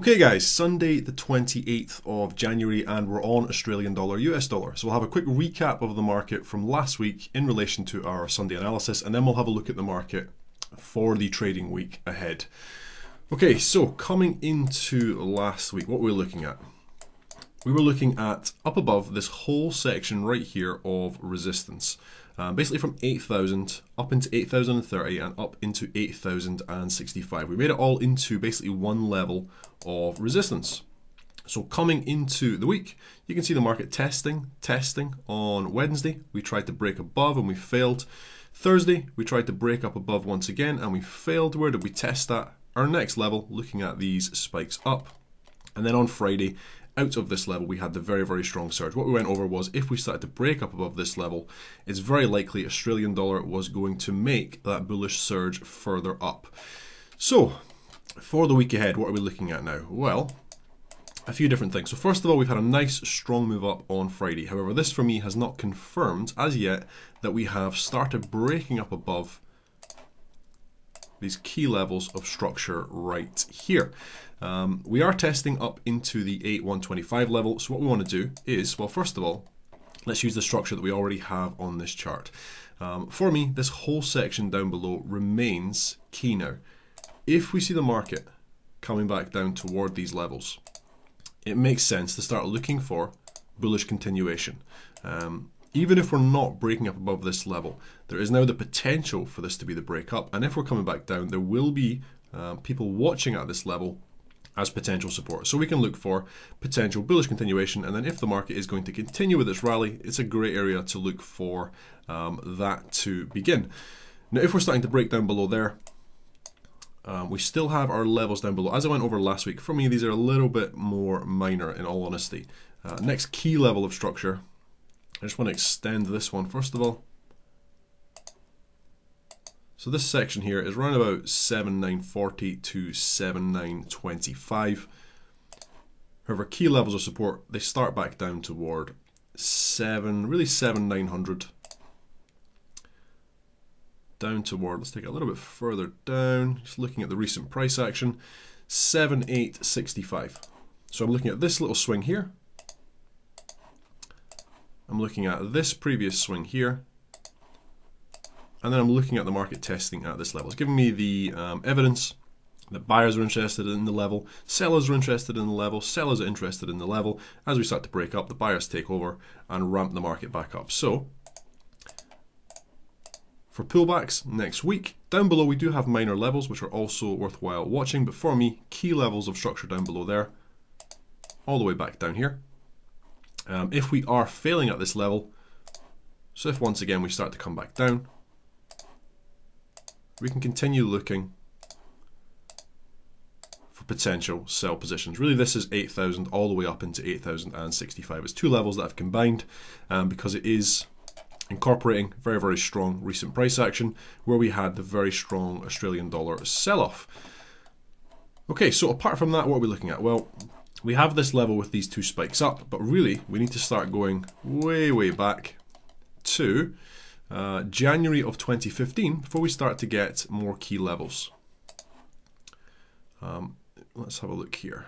Okay guys, Sunday the 28th of January and we're on Australian dollar, US dollar. So we'll have a quick recap of the market from last week in relation to our Sunday analysis, and then we'll have a look at the market for the trading week ahead. Okay, so coming into last week, what were we looking at? We were looking at up above this whole section right here of resistance. Basically from 8,000 up into 8,030 and up into 8,065. We made it all into basically one level of resistance. So coming into the week, you can see the market testing on Wednesday. We tried to break above and we failed. Thursday, we tried to break up above once again and we failed. Where did we test that? Our next level, looking at these spikes up. And then on Friday, out of this level, we had the very strong surge. What we went over was if we started to break up above this level, it's very likely Australian dollar was going to make that bullish surge further up. So for the week ahead, what are we looking at now? Well, a few different things. So first of all, we've had a nice strong move up on Friday. However, this for me has not confirmed as yet that we have started breaking up above these key levels of structure right here. We are testing up into the 8125 level. So what we want to do is, well, first of all, let's use the structure that we already have on this chart. For me, this whole section down below remains key now. If we see the market coming back down toward these levels, it makes sense to start looking for bullish continuation. Even if we're not breaking up above this level, there is now the potential for this to be the break up. And if we're coming back down, there will be people watching at this level as potential support. So we can look for potential bullish continuation. And then if the market is going to continue with its rally, it's a great area to look for that to begin. Now, if we're starting to break down below there, we still have our levels down below. As I went over last week, for me, these are a little bit more minor in all honesty. Next key level of structure, I just want to extend this one first of all. So this section here is around about 7940 to 7925. However, key levels of support, they start back down toward 7900. Down toward, let's take it a little bit further down, just looking at the recent price action, 7865. So I'm looking at this little swing here. I'm looking at this previous swing here, and then I'm looking at the market testing at this level. It's giving me the evidence that buyers are interested in the level, sellers are interested in the level, sellers are interested in the level. As we start to break up, the buyers take over and ramp the market back up. So for pullbacks next week, down below we do have minor levels which are also worthwhile watching, but for me, key levels of structure down below there, all the way back down here. If we are failing at this level, so if once again we start to come back down, we can continue looking for potential sell positions. Really, this is 8,000 all the way up into 8,065. It's two levels that I've combined because it is incorporating very strong recent price action where we had the very strong Australian dollar sell-off. Okay, so apart from that, what are we looking at? Well, we have this level with these two spikes up, but really we need to start going way back to January of 2015 before we start to get more key levels. Let's have a look here.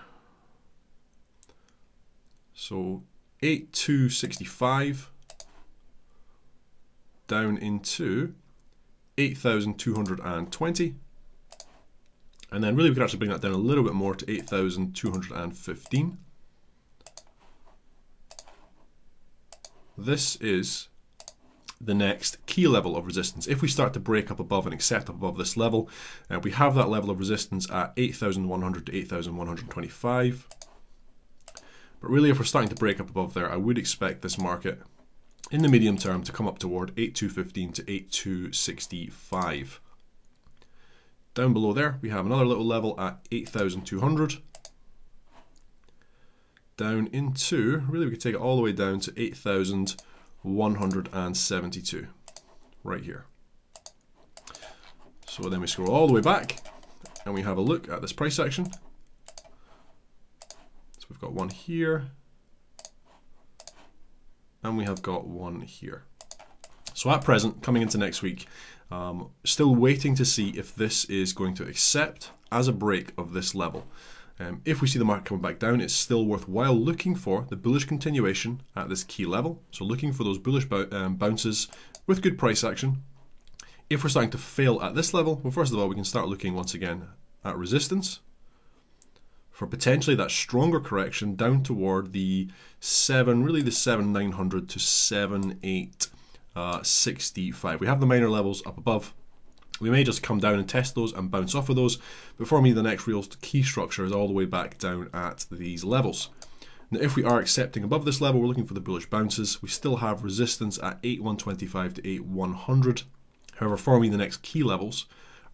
So 8265 down into 8,220. And then really we could actually bring that down a little bit more to 8,215. This is the next key level of resistance. If we start to break up above and accept up above this level, we have that level of resistance at 8,100 to 8,125. But really if we're starting to break up above there, I would expect this market in the medium term to come up toward 8,215 to 8,265. Down below there, we have another little level at 8,200. Down into, really we could take it all the way down to 8,172, right here. So then we scroll all the way back and we have a look at this price action. So we've got one here and we have got one here. So at present, coming into next week, still waiting to see if this is going to accept as a break of this level. If we see the market coming back down, it's still worthwhile looking for the bullish continuation at this key level. So looking for those bullish bounces with good price action. If we're starting to fail at this level, well, first of all, we can start looking once again at resistance for potentially that stronger correction down toward the 7,900 to 7,865. We have the minor levels up above. We may just come down and test those and bounce off of those, but for me the next real key structure is all the way back down at these levels. Now if we are accepting above this level, we're looking for the bullish bounces. We still have resistance at 8,125 to 8,100. However, for me the next key levels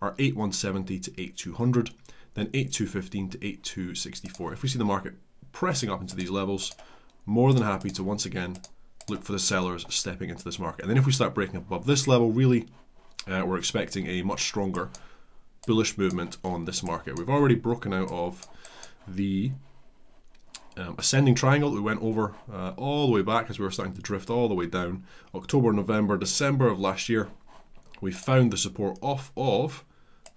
are 8,170 to 8,200, then 8,215 to 8,264. If we see the market pressing up into these levels, more than happy to once again look for the sellers stepping into this market. And then if we start breaking up above this level, really we're expecting a much stronger bullish movement on this market. We've already broken out of the ascending triangle that we went over all the way back as we were starting to drift all the way down. October, November, December of last year, we found the support off of,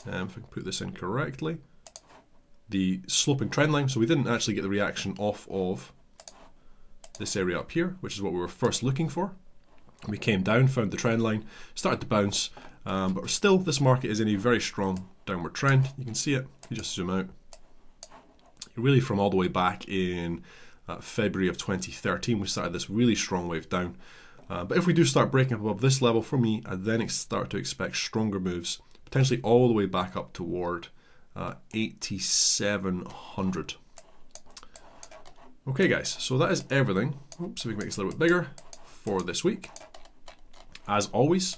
if I can put this in correctly, the sloping trend line. So we didn't actually get the reaction off of this area up here, which is what we were first looking for. We came down, found the trend line, started to bounce, but still this market is in a very strong downward trend. You can see it, you just zoom out. Really from all the way back in February of 2013, we started this really strong wave down. But if we do start breaking up above this level, for me, I then start to expect stronger moves, potentially all the way back up toward 8,700. Okay guys, so that is everything. Oops, so we can make this a little bit bigger for this week. As always,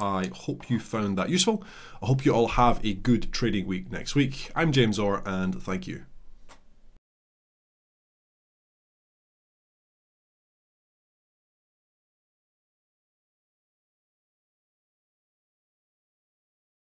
I hope you found that useful. I hope you all have a good trading week next week. I'm James Orr, and thank you.